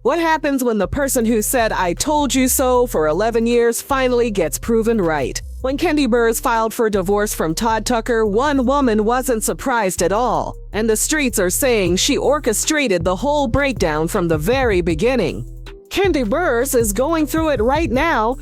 What happens when the person who said "I told you so" for 11 years finally gets proven right? When Kandi Burruss filed for divorce from Todd Tucker, one woman wasn't surprised at all, and the streets are saying she orchestrated the whole breakdown from the very beginning. Kandi Burruss is going through it right now.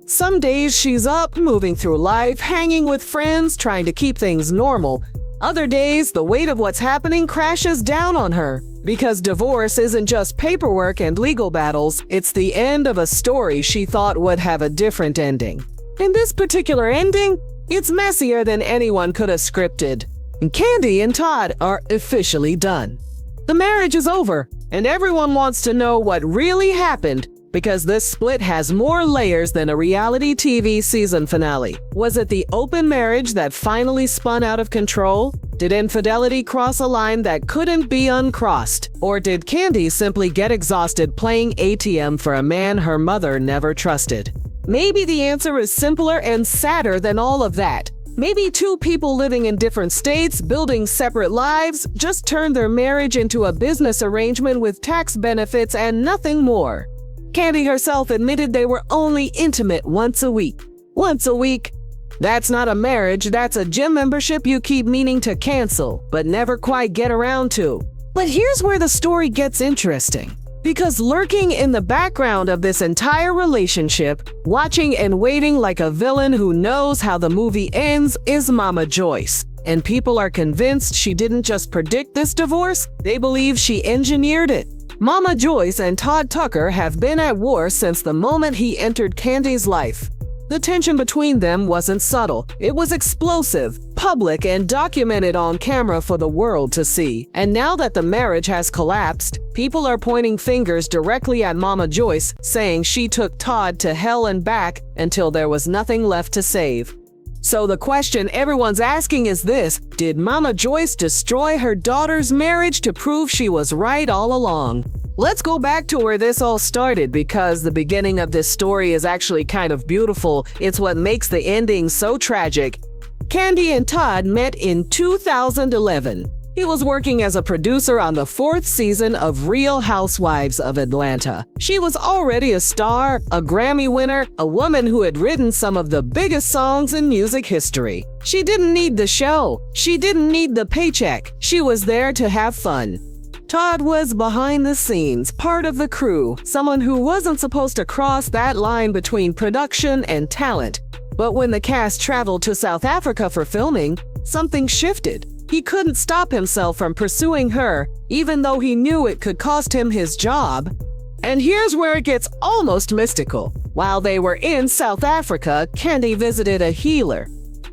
Some days she's up, moving through life, hanging with friends, trying to keep things normal. Other days, the weight of what's happening crashes down on her. Because divorce isn't just paperwork and legal battles, it's the end of a story she thought would have a different ending. In this particular ending, it's messier than anyone could have scripted. Kandi and Todd are officially done. The marriage is over, and everyone wants to know what really happened because this split has more layers than a reality TV season finale. Was it the open marriage that finally spun out of control? Did infidelity cross a line that couldn't be uncrossed? Or did Kandi simply get exhausted playing ATM for a man her mother never trusted? Maybe the answer is simpler and sadder than all of that. Maybe two people living in different states, building separate lives, just turned their marriage into a business arrangement with tax benefits and nothing more. Kandi herself admitted they were only intimate once a week. Once a week? That's not a marriage, that's a gym membership you keep meaning to cancel, but never quite get around to. But here's where the story gets interesting. Because lurking in the background of this entire relationship, watching and waiting like a villain who knows how the movie ends, is Momma Joyce. And people are convinced she didn't just predict this divorce, they believe she engineered it. Momma Joyce and Todd Tucker have been at war since the moment he entered Kandi's life. The tension between them wasn't subtle. It was explosive, public, and documented on camera for the world to see. And now that the marriage has collapsed, people are pointing fingers directly at Momma Joyce, saying she took Todd to hell and back until there was nothing left to save. So the question everyone's asking is this: did Momma Joyce destroy her daughter's marriage to prove she was right all along? Let's go back to where this all started, because the beginning of this story is actually kind of beautiful. It's what makes the ending so tragic. Kandi and Todd met in 2011. He was working as a producer on the 4th season of Real Housewives of Atlanta. She was already a star, a Grammy winner, a woman who had written some of the biggest songs in music history. She didn't need the show. She didn't need the paycheck. She was there to have fun. Todd was behind the scenes, part of the crew, someone who wasn't supposed to cross that line between production and talent. But when the cast traveled to South Africa for filming, something shifted. He couldn't stop himself from pursuing her, even though he knew it could cost him his job. And here's where it gets almost mystical. While they were in South Africa, Kandi visited a healer.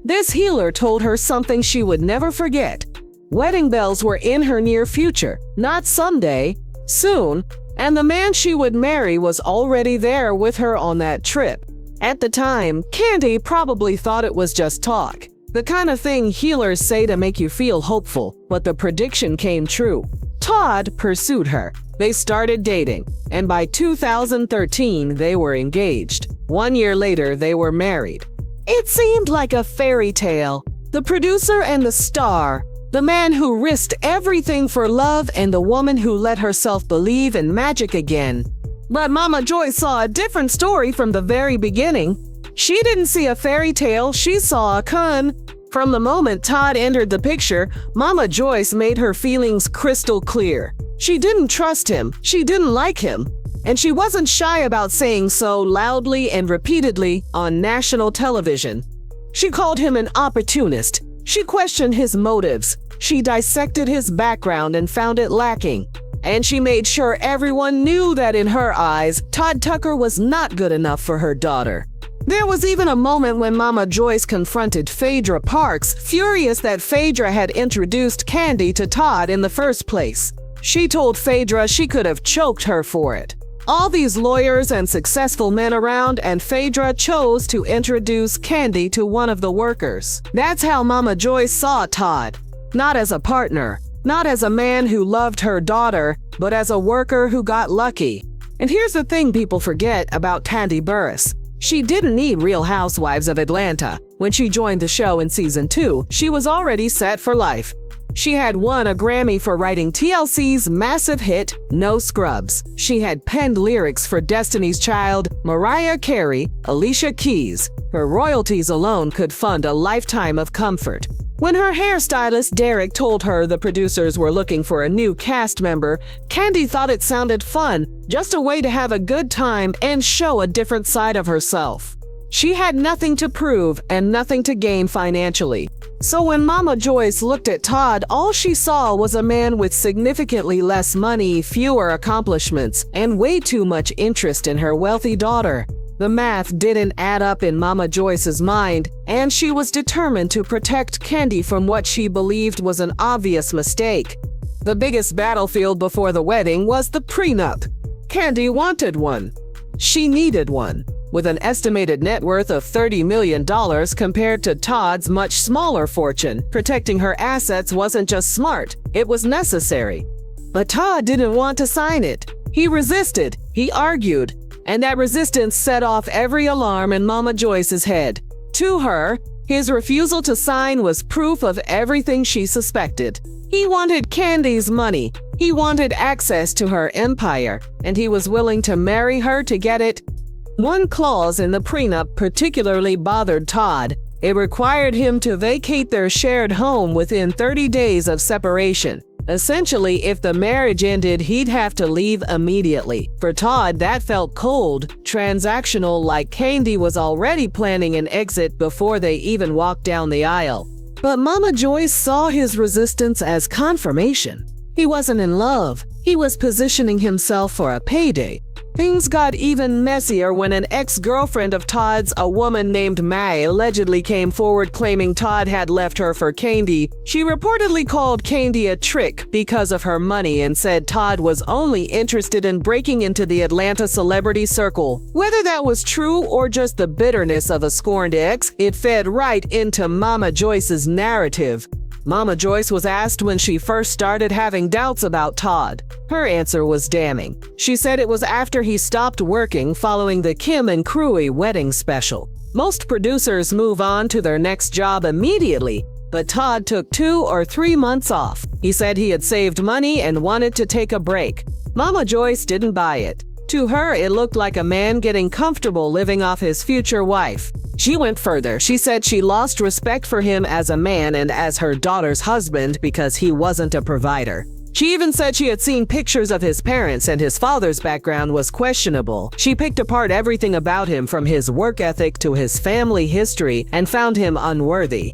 This healer told her something she would never forget. Wedding bells were in her near future, not someday, soon, and the man she would marry was already there with her on that trip. At the time, Kandi probably thought it was just talk. The kind of thing healers say to make you feel hopeful, but the prediction came true. Todd pursued her. They started dating, and by 2013, they were engaged. 1 year later, they were married. It seemed like a fairy tale. The producer and the star, the man who risked everything for love, and the woman who let herself believe in magic again. But Momma Joyce saw a different story from the very beginning. She didn't see a fairy tale, she saw a con. From the moment Todd entered the picture, Momma Joyce made her feelings crystal clear. She didn't trust him, she didn't like him, and she wasn't shy about saying so loudly and repeatedly on national television. She called him an opportunist. She questioned his motives. She dissected his background and found it lacking. And she made sure everyone knew that in her eyes, Todd Tucker was not good enough for her daughter. There was even a moment when Momma Joyce confronted Phaedra Parks, furious that Phaedra had introduced Kandi to Todd in the first place. She told Phaedra she could have choked her for it. All these lawyers and successful men around, and Phaedra chose to introduce Kandi to one of the workers. That's how Momma Joyce saw Todd. Not as a partner, not as a man who loved her daughter, but as a worker who got lucky. And here's the thing people forget about Kandi Burruss. She didn't need Real Housewives of Atlanta. When she joined the show in season 2, she was already set for life. She had won a Grammy for writing TLC's massive hit, No Scrubs. She had penned lyrics for Destiny's Child, Mariah Carey, Alicia Keys. Her royalties alone could fund a lifetime of comfort. When her hairstylist Derek told her the producers were looking for a new cast member, Kandi thought it sounded fun, just a way to have a good time and show a different side of herself. She had nothing to prove and nothing to gain financially. So when Momma Joyce looked at Todd, all she saw was a man with significantly less money, fewer accomplishments, and way too much interest in her wealthy daughter. The math didn't add up in Momma Joyce's mind, and she was determined to protect Kandi from what she believed was an obvious mistake. The biggest battlefield before the wedding was the prenup. Kandi wanted one. She needed one. With an estimated net worth of $30 million compared to Todd's much smaller fortune, protecting her assets wasn't just smart, it was necessary. But Todd didn't want to sign it. He resisted, he argued, and that resistance set off every alarm in Momma Joyce's head. To her, his refusal to sign was proof of everything she suspected. He wanted Kandi's money, he wanted access to her empire, and he was willing to marry her to get it. One clause in the prenup particularly bothered Todd. It required him to vacate their shared home within 30 days of separation. Essentially, if the marriage ended, he'd have to leave immediately. For Todd, that felt cold, transactional, like Kandi was already planning an exit before they even walked down the aisle. But Momma Joyce saw his resistance as confirmation. He wasn't in love. He was positioning himself for a payday. Things got even messier when an ex-girlfriend of Todd's, a woman named May, allegedly came forward claiming Todd had left her for Kandi. She reportedly called Kandi a trick because of her money and said Todd was only interested in breaking into the Atlanta celebrity circle. Whether that was true or just the bitterness of a scorned ex, it fed right into Momma Joyce's narrative. Momma Joyce was asked when she first started having doubts about Todd. Her answer was damning. She said it was after he stopped working following the Kim and Crewy wedding special. Most producers move on to their next job immediately, but Todd took 2 or 3 months off. He said he had saved money and wanted to take a break. Momma Joyce didn't buy it. To her, it looked like a man getting comfortable living off his future wife. She went further. She said she lost respect for him as a man and as her daughter's husband because he wasn't a provider. She even said she had seen pictures of his parents and his father's background was questionable. She picked apart everything about him from his work ethic to his family history and found him unworthy.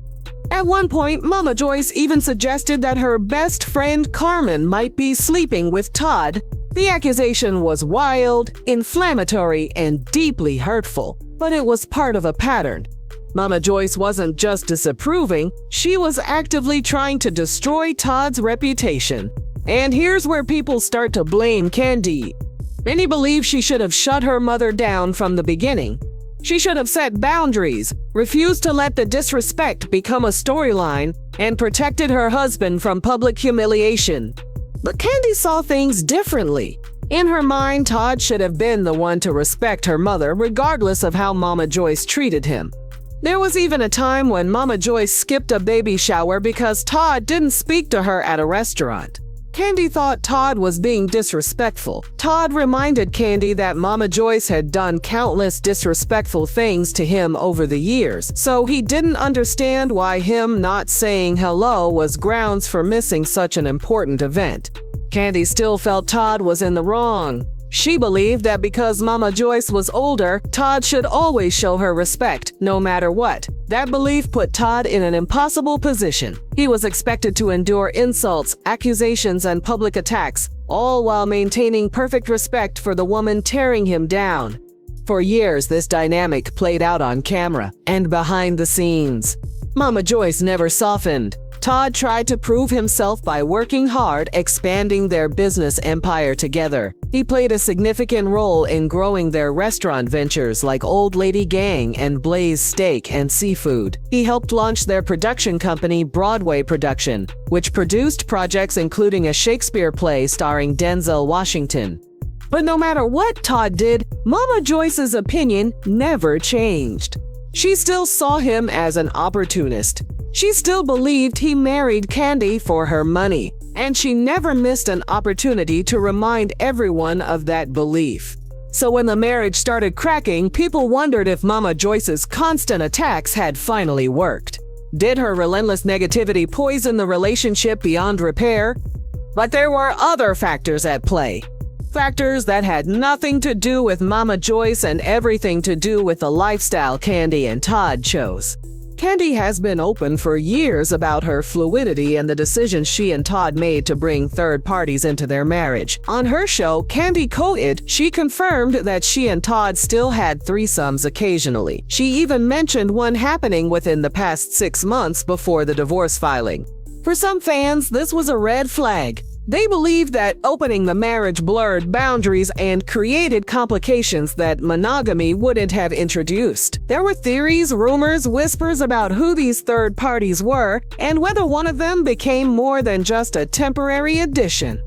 At one point, Momma Joyce even suggested that her best friend Carmen might be sleeping with Todd. The accusation was wild, inflammatory, and deeply hurtful, but it was part of a pattern. Momma Joyce wasn't just disapproving, she was actively trying to destroy Todd's reputation. And here's where people start to blame Kandi. Many believe she should have shut her mother down from the beginning. She should have set boundaries, refused to let the disrespect become a storyline, and protected her husband from public humiliation. But Kandi saw things differently. In her mind, Todd should have been the one to respect her mother, regardless of how Momma Joyce treated him. There was even a time when Momma Joyce skipped a baby shower because Todd didn't speak to her at a restaurant. Kandi thought Todd was being disrespectful. Todd reminded Kandi that Momma Joyce had done countless disrespectful things to him over the years, so he didn't understand why him not saying hello was grounds for missing such an important event. Kandi still felt Todd was in the wrong. She believed that because Momma Joyce was older, Todd should always show her respect, no matter what. That belief put Todd in an impossible position. He was expected to endure insults, accusations, and public attacks, all while maintaining perfect respect for the woman tearing him down. For years, this dynamic played out on camera and behind the scenes. Momma Joyce never softened. Todd tried to prove himself by working hard, expanding their business empire together. He played a significant role in growing their restaurant ventures like Old Lady Gang and Blaze Steak and Seafood. He helped launch their production company, Broadway Production, which produced projects including a Shakespeare play starring Denzel Washington. But no matter what Todd did, Momma Joyce's opinion never changed. She still saw him as an opportunist. She still believed he married Kandi for her money, and she never missed an opportunity to remind everyone of that belief. So when the marriage started cracking, people wondered if Momma Joyce's constant attacks had finally worked. Did her relentless negativity poison the relationship beyond repair? But there were other factors at play. Factors that had nothing to do with Momma Joyce and everything to do with the lifestyle Kandi and Todd chose. Kandi has been open for years about her fluidity and the decisions she and Todd made to bring third parties into their marriage. On her show, Kandi Co-Ed, she confirmed that she and Todd still had threesomes occasionally. She even mentioned one happening within the past 6 months before the divorce filing. For some fans, this was a red flag. They believed that opening the marriage blurred boundaries and created complications that monogamy wouldn't have introduced. There were theories, rumors, whispers about who these third parties were and whether one of them became more than just a temporary addition.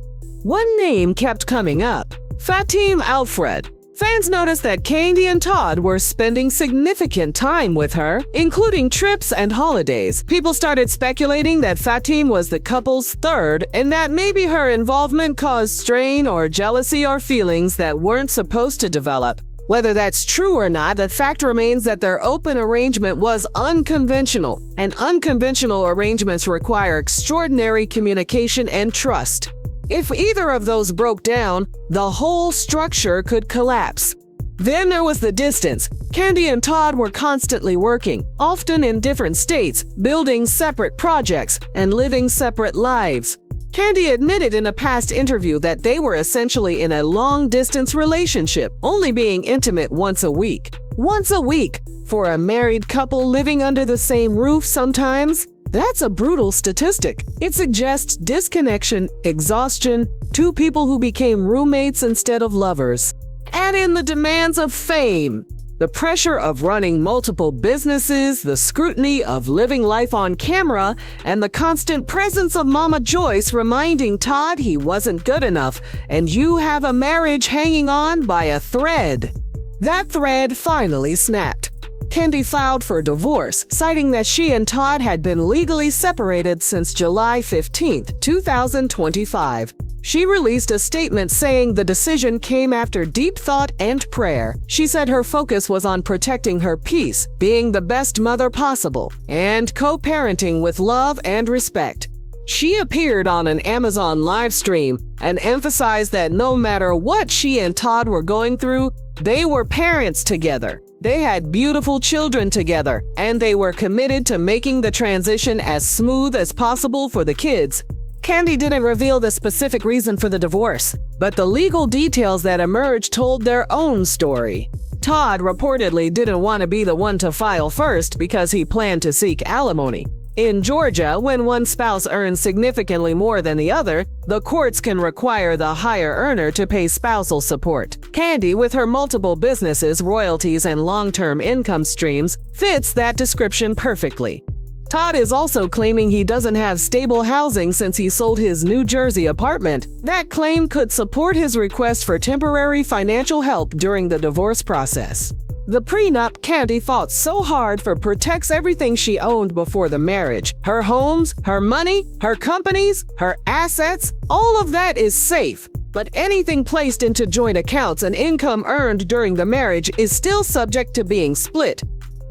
One name kept coming up: Fatim Alfred. Fans noticed that Kandi and Todd were spending significant time with her, including trips and holidays. People started speculating that Fatim was the couple's third and that maybe her involvement caused strain or jealousy or feelings that weren't supposed to develop. Whether that's true or not, the fact remains that their open arrangement was unconventional, and unconventional arrangements require extraordinary communication and trust. If either of those broke down, the whole structure could collapse. Then there was the distance. Kandi and Todd were constantly working, often in different states, building separate projects, and living separate lives. Kandi admitted in a past interview that they were essentially in a long-distance relationship, only being intimate once a week. Once a week! For a married couple living under the same roof sometimes? That's a brutal statistic. It suggests disconnection, exhaustion, two people who became roommates instead of lovers. Add in the demands of fame, the pressure of running multiple businesses, the scrutiny of living life on camera, and the constant presence of Momma Joyce reminding Todd he wasn't good enough, and you have a marriage hanging on by a thread. That thread finally snapped. Kandi filed for divorce, citing that she and Todd had been legally separated since July 15, 2025. She released a statement saying the decision came after deep thought and prayer. She said her focus was on protecting her peace, being the best mother possible, and co-parenting with love and respect. She appeared on an Amazon live stream and emphasized that no matter what she and Todd were going through, they were parents together. They had beautiful children together, and they were committed to making the transition as smooth as possible for the kids. Kandi didn't reveal the specific reason for the divorce, but the legal details that emerged told their own story. Todd reportedly didn't want to be the one to file first because he planned to seek alimony. In Georgia, when one spouse earns significantly more than the other, the courts can require the higher earner to pay spousal support. Kandi, with her multiple businesses, royalties, and long-term income streams, fits that description perfectly. Todd is also claiming he doesn't have stable housing since he sold his New Jersey apartment. That claim could support his request for temporary financial help during the divorce process. The prenup Kandi fought so hard for protects everything she owned before the marriage. Her homes, her money, her companies, her assets, all of that is safe. But anything placed into joint accounts and income earned during the marriage is still subject to being split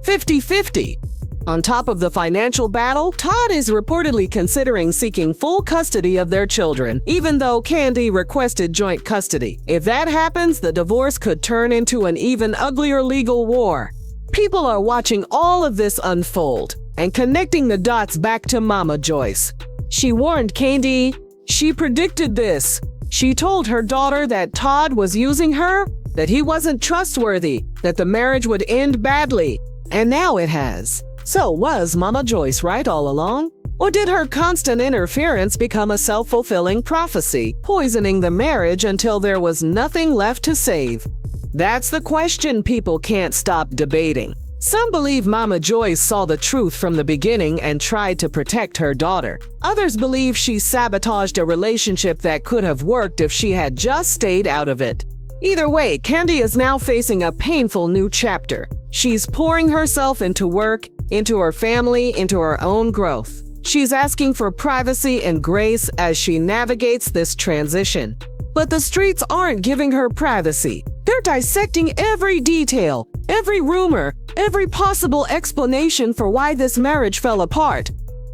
50-50. On top of the financial battle, Todd is reportedly considering seeking full custody of their children, even though Kandi requested joint custody. If that happens, the divorce could turn into an even uglier legal war. People are watching all of this unfold and connecting the dots back to Momma Joyce. She warned Kandi. She predicted this. She told her daughter that Todd was using her, that he wasn't trustworthy, that the marriage would end badly. And now it has. So was Momma Joyce right all along? Or did her constant interference become a self-fulfilling prophecy, poisoning the marriage until there was nothing left to save? That's the question people can't stop debating. Some believe Momma Joyce saw the truth from the beginning and tried to protect her daughter. Others believe she sabotaged a relationship that could have worked if she had just stayed out of it. Either way, Kandi is now facing a painful new chapter. She's pouring herself into work, into her family, into her own growth. She's asking for privacy and grace as she navigates this transition. But the streets aren't giving her privacy. They're dissecting every detail, every rumor, every possible explanation for why this marriage fell apart.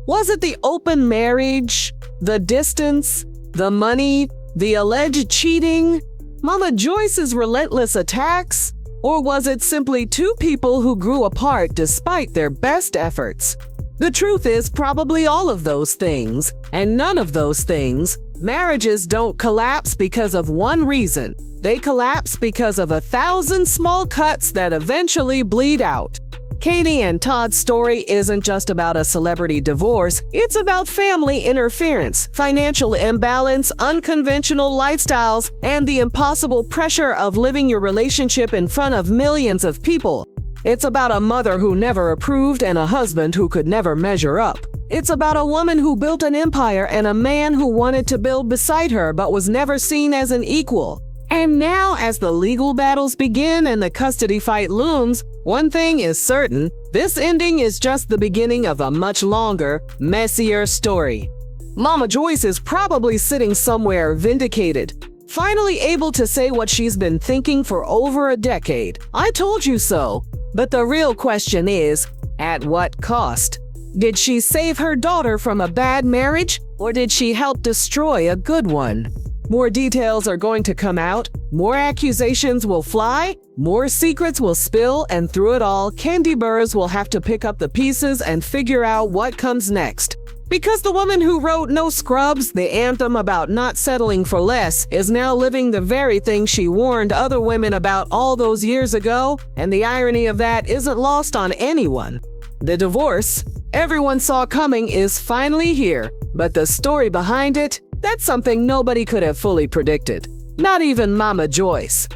Was it the open marriage, the distance, the money, the alleged cheating, Momma Joyce's relentless attacks? Or was it simply two people who grew apart despite their best efforts? The truth is probably all of those things, and none of those things. Marriages don't collapse because of one reason. They collapse because of 1,000 small cuts that eventually bleed out. Kandi and Todd's story isn't just about a celebrity divorce, it's about family interference, financial imbalance, unconventional lifestyles, and the impossible pressure of living your relationship in front of millions of people. It's about a mother who never approved and a husband who could never measure up. It's about a woman who built an empire and a man who wanted to build beside her but was never seen as an equal. And now, as the legal battles begin and the custody fight looms, one thing is certain: this ending is just the beginning of a much longer, messier story. Momma Joyce is probably sitting somewhere vindicated, finally able to say what she's been thinking for over a decade. I told you so. But the real question is, at what cost? Did she save her daughter from a bad marriage, or did she help destroy a good one? More details are going to come out, more accusations will fly, more secrets will spill, and through it all, Kandi Burruss will have to pick up the pieces and figure out what comes next. Because the woman who wrote No Scrubs, the anthem about not settling for less, is now living the very thing she warned other women about all those years ago, and the irony of that isn't lost on anyone. The divorce everyone saw coming is finally here, but the story behind it, that's something nobody could have fully predicted. Not even Momma Joyce.